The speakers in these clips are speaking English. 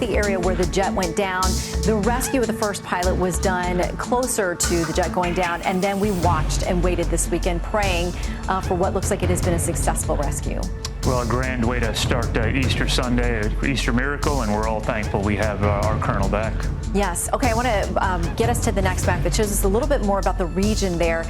the area where the jet went down. The rescue of the first pilot was done closer to the jet going down, and then we watched and waited this weekend praying for what looks like it has been a successful rescue. Well, a grand way to start Easter Sunday, Easter miracle, and we're all thankful we have our colonel back. Yes. Okay, I want to get us to the next map that shows us a little bit more about the region there.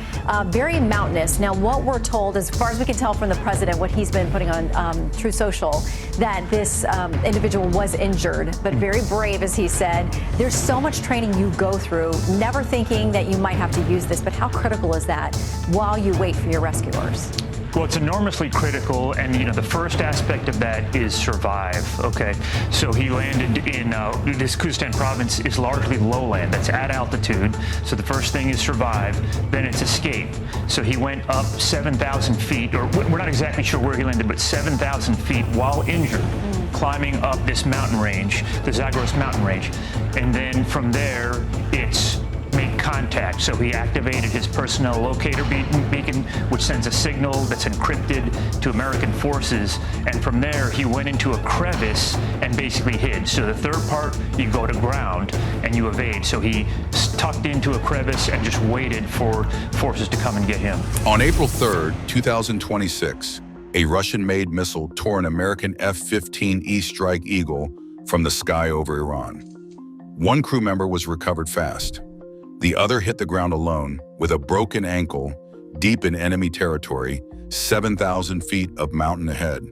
Very mountainous. Now, what we're told, as far as we can tell from the president, what he's been putting on Truth Social, that this individual was injured, but very brave, as he said. There's so much training you go through, never thinking that you might have to use this, but how critical is that while you wait for your rescuers? Well, it's enormously critical, and the first aspect of that is survive. Okay, so he landed in this Khuzestan province is largely lowland. That's at altitude. So the first thing is survive. Then it's escape. So he went up 7,000 feet, or we're not exactly sure where he landed, but 7,000 feet while injured, climbing up this mountain range, the Zagros mountain range, and then from there it's make contact. So he activated his personnel locator beacon, which sends a signal that's encrypted to American forces. And from there, he went into a crevice and basically hid. So the third part, you go to ground and you evade. So he tucked into a crevice and just waited for forces to come and get him. On April 3rd, 2026, a Russian-made missile tore an American F-15E Strike Eagle from the sky over Iran. One crew member was recovered fast. The other hit the ground alone with a broken ankle deep in enemy territory, 7,000 feet of mountain ahead.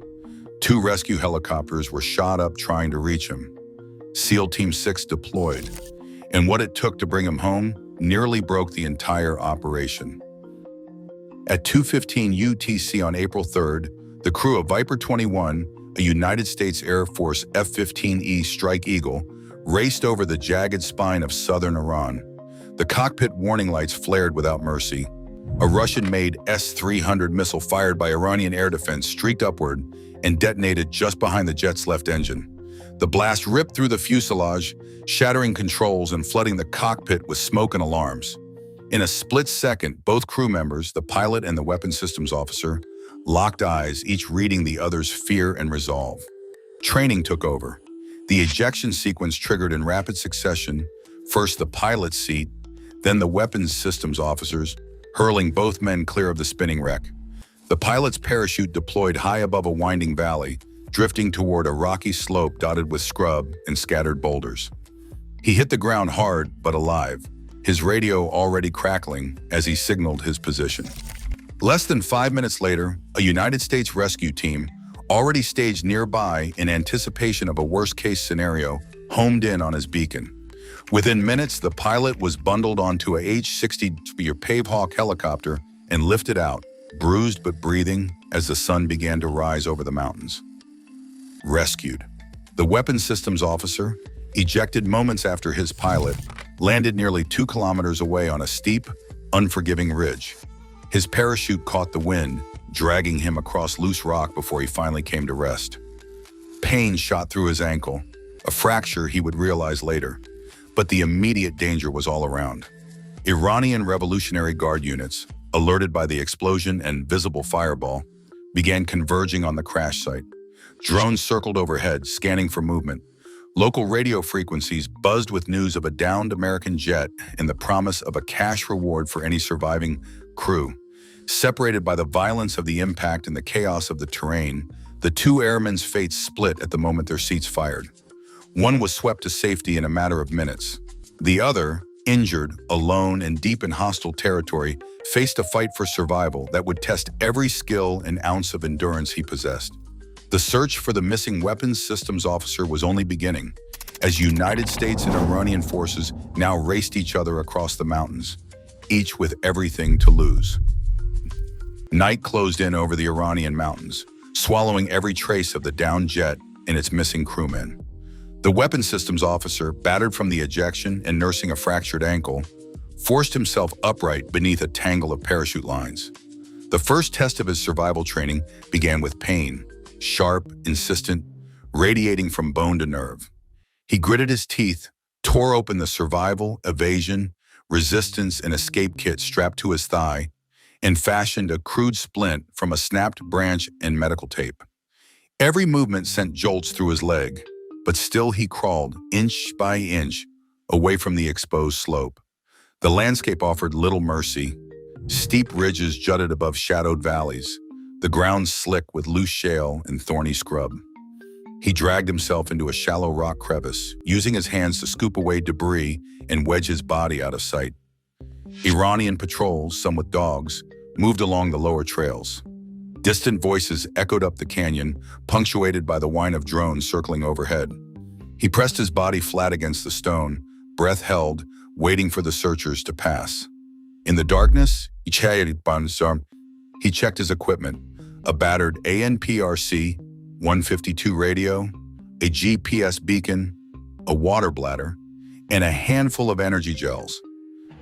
2 rescue helicopters were shot up trying to reach him. SEAL Team 6 deployed, and what it took to bring him home nearly broke the entire operation. At 2:15 UTC on April 3rd, the crew of Viper 21, a United States Air Force F-15E Strike Eagle, raced over the jagged spine of southern Iran. The cockpit warning lights flared without mercy. A Russian-made S-300 missile fired by Iranian air defense streaked upward and detonated just behind the jet's left engine. The blast ripped through the fuselage, shattering controls and flooding the cockpit with smoke and alarms. In a split second, both crew members, the pilot and the weapons systems officer, locked eyes, each reading the other's fear and resolve. Training took over. The ejection sequence triggered in rapid succession, first the pilot's seat, then the weapons systems officers, hurling both men clear of the spinning wreck. The pilot's parachute deployed high above a winding valley, drifting toward a rocky slope dotted with scrub and scattered boulders. He hit the ground hard but alive, his radio already crackling as he signaled his position. Less than 5 minutes later, a United States rescue team, already staged nearby in anticipation of a worst-case scenario, homed in on his beacon. Within minutes, the pilot was bundled onto a H-60 Pavehawk helicopter and lifted out, bruised but breathing, as the sun began to rise over the mountains. Rescued. The weapons systems officer, ejected moments after his pilot, landed nearly 2 kilometers away on a steep, unforgiving ridge. His parachute caught the wind, dragging him across loose rock before he finally came to rest. Pain shot through his ankle, a fracture he would realize later. But the immediate danger was all around. Iranian Revolutionary Guard units, alerted by the explosion and visible fireball, began converging on the crash site. Drones circled overhead, scanning for movement. Local radio frequencies buzzed with news of a downed American jet and the promise of a cash reward for any surviving crew. Separated by the violence of the impact and the chaos of the terrain, the 2 airmen's fates split at the moment their seats fired. One was swept to safety in a matter of minutes. The other, injured, alone, and deep in hostile territory, faced a fight for survival that would test every skill and ounce of endurance he possessed. The search for the missing weapons systems officer was only beginning, as United States and Iranian forces now raced each other across the mountains, each with everything to lose. Night closed in over the Iranian mountains, swallowing every trace of the downed jet and its missing crewmen. The weapons systems officer, battered from the ejection and nursing a fractured ankle, forced himself upright beneath a tangle of parachute lines. The first test of his survival training began with pain, sharp, insistent, radiating from bone to nerve. He gritted his teeth, tore open the survival, evasion, resistance, and escape kit strapped to his thigh, and fashioned a crude splint from a snapped branch and medical tape. Every movement sent jolts through his leg, but still he crawled, inch by inch, away from the exposed slope. The landscape offered little mercy. Steep ridges jutted above shadowed valleys, the ground slick with loose shale and thorny scrub. He dragged himself into a shallow rock crevice, using his hands to scoop away debris and wedge his body out of sight. Iranian patrols, some with dogs, moved along the lower trails. Distant voices echoed up the canyon, punctuated by the whine of drones circling overhead. He pressed his body flat against the stone, breath held, waiting for the searchers to pass. In the darkness, he checked his equipment, a battered ANPRC 152 radio, a GPS beacon, a water bladder, and a handful of energy gels.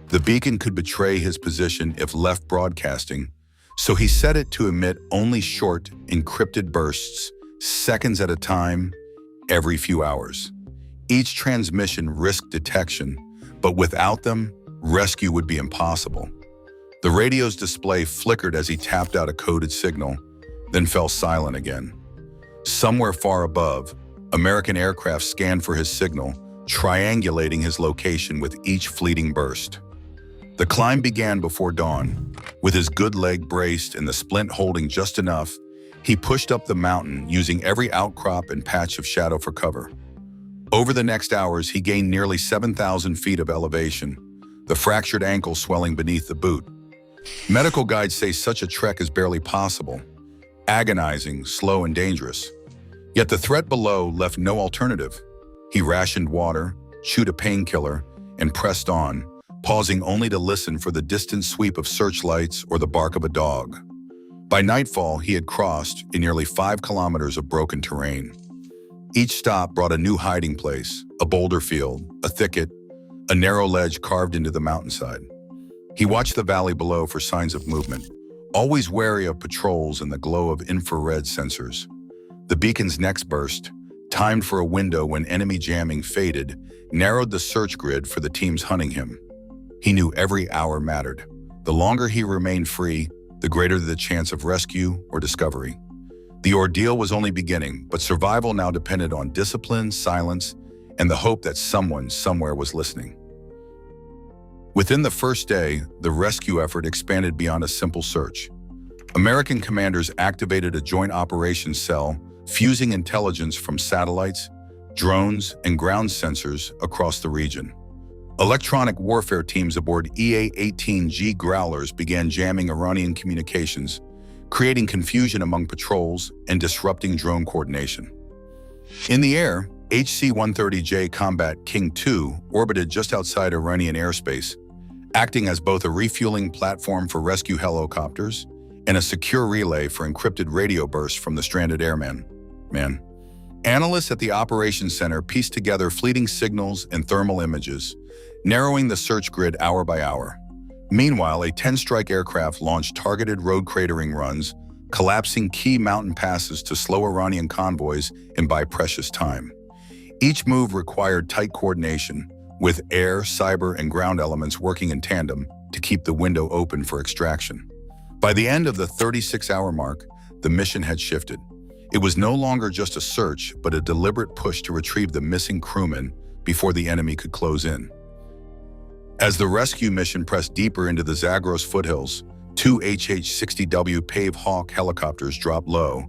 The beacon could betray his position if left broadcasting, so he set it to emit only short, encrypted bursts, seconds at a time, every few hours. Each transmission risked detection, but without them, rescue would be impossible. The radio's display flickered as he tapped out a coded signal, then fell silent again. Somewhere far above, American aircraft scanned for his signal, triangulating his location with each fleeting burst. The climb began before dawn. With his good leg braced and the splint holding just enough, he pushed up the mountain, using every outcrop and patch of shadow for cover. Over the next hours, he gained nearly 7,000 feet of elevation, the fractured ankle swelling beneath the boot. Medical guides say such a trek is barely possible, agonizing, slow, and dangerous. Yet the threat below left no alternative. He rationed water, chewed a painkiller, and pressed on, pausing only to listen for the distant sweep of searchlights or the bark of a dog. By nightfall, he had crossed in nearly 5 kilometers of broken terrain. Each stop brought a new hiding place, a boulder field, a thicket, a narrow ledge carved into the mountainside. He watched the valley below for signs of movement, always wary of patrols and the glow of infrared sensors. The beacon's next burst, timed for a window when enemy jamming faded, narrowed the search grid for the teams hunting him. He knew every hour mattered. The longer he remained free, the greater the chance of rescue or discovery. The ordeal was only beginning, but survival now depended on discipline, silence, and the hope that someone somewhere was listening. Within the first day, the rescue effort expanded beyond a simple search. American commanders activated a joint operations cell, fusing intelligence from satellites, drones, and ground sensors across the region. Electronic warfare teams aboard EA-18G Growlers began jamming Iranian communications, creating confusion among patrols and disrupting drone coordination. In the air, C-130J Combat King II orbited just outside Iranian airspace, acting as both a refueling platform for rescue helicopters and a secure relay for encrypted radio bursts from the stranded airmen. Analysts at the operations center pieced together fleeting signals and thermal images, narrowing the search grid hour by hour. Meanwhile, a 10-strike aircraft launched targeted road cratering runs, collapsing key mountain passes to slow Iranian convoys and buy precious time. Each move required tight coordination, with air, cyber, and ground elements working in tandem to keep the window open for extraction. By the end of the 36-hour mark, the mission had shifted. It was no longer just a search, but a deliberate push to retrieve the missing crewmen before the enemy could close in. As the rescue mission pressed deeper into the Zagros foothills, 2 HH-60W Pave Hawk helicopters dropped low,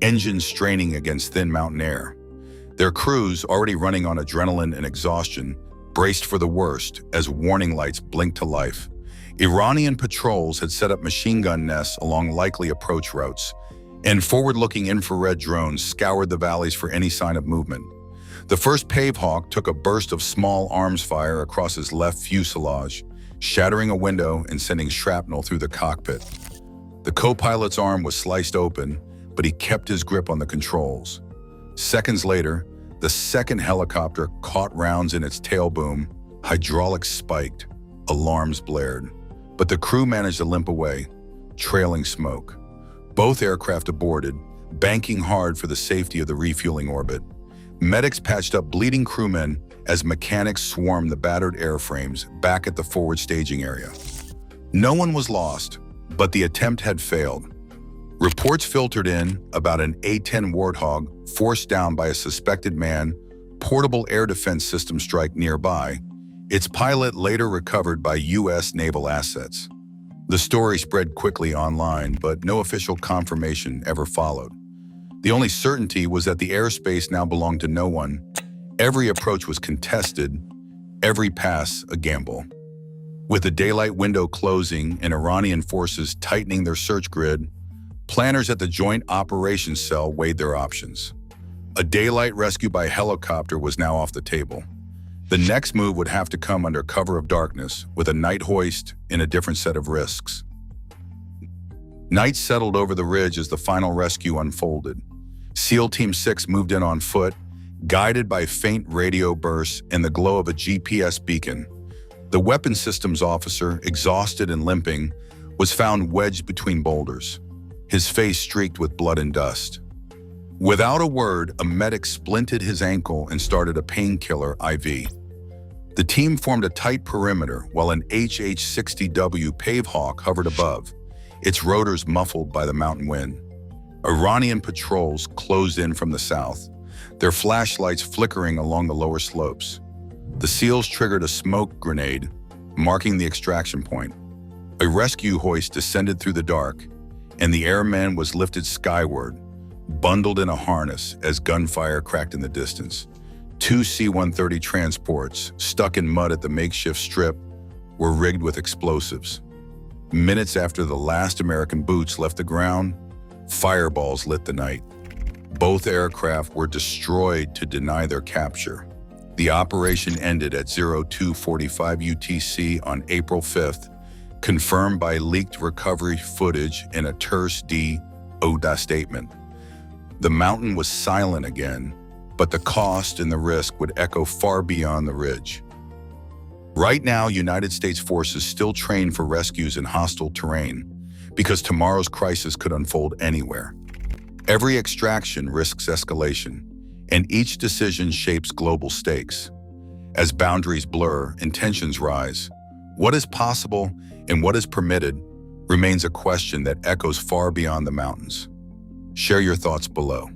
engines straining against thin mountain air. Their crews, already running on adrenaline and exhaustion, braced for the worst as warning lights blinked to life. Iranian patrols had set up machine gun nests along likely approach routes, and forward-looking infrared drones scoured the valleys for any sign of movement. The first Pave Hawk took a burst of small arms fire across his left fuselage, shattering a window and sending shrapnel through the cockpit. The co-pilot's arm was sliced open, but he kept his grip on the controls. Seconds later, the second helicopter caught rounds in its tail boom, hydraulics spiked, alarms blared. But the crew managed to limp away, trailing smoke. Both aircraft aborted, banking hard for the safety of the refueling orbit. Medics patched up bleeding crewmen as mechanics swarmed the battered airframes back at the forward staging area. No one was lost, but the attempt had failed. Reports filtered in about an A-10 Warthog forced down by a suspected man portable air defense system strike nearby, its pilot later recovered by U.S. naval assets. The story spread quickly online, but no official confirmation ever followed. The only certainty was that the airspace now belonged to no one. Every approach was contested, every pass a gamble. With the daylight window closing and Iranian forces tightening their search grid, planners at the Joint Operations Cell weighed their options. A daylight rescue by helicopter was now off the table. The next move would have to come under cover of darkness, with a night hoist and a different set of risks. Night settled over the ridge as the final rescue unfolded. SEAL Team 6 moved in on foot, guided by faint radio bursts and the glow of a GPS beacon. The weapons systems officer, exhausted and limping, was found wedged between boulders, his face streaked with blood and dust. Without a word, a medic splinted his ankle and started a painkiller IV. The team formed a tight perimeter while an HH-60W Pavehawk hovered above, its rotors muffled by the mountain wind. Iranian patrols closed in from the south, their flashlights flickering along the lower slopes. The SEALs triggered a smoke grenade, marking the extraction point. A rescue hoist descended through the dark, and the airman was lifted skyward, bundled in a harness as gunfire cracked in the distance. Two C-130 transports, stuck in mud at the makeshift strip, were rigged with explosives. Minutes after the last American boots left the ground, fireballs lit the night. Both aircraft were destroyed to deny their capture. The operation ended at 02:45 UTC on April 5th, confirmed by leaked recovery footage and a terse DOD statement. The mountain was silent again, but the cost and the risk would echo far beyond the ridge. Right now, United States forces still train for rescues in hostile terrain because tomorrow's crisis could unfold anywhere. Every extraction risks escalation, and each decision shapes global stakes. As boundaries blur and tensions rise, what is possible and what is permitted remains a question that echoes far beyond the mountains. Share your thoughts below.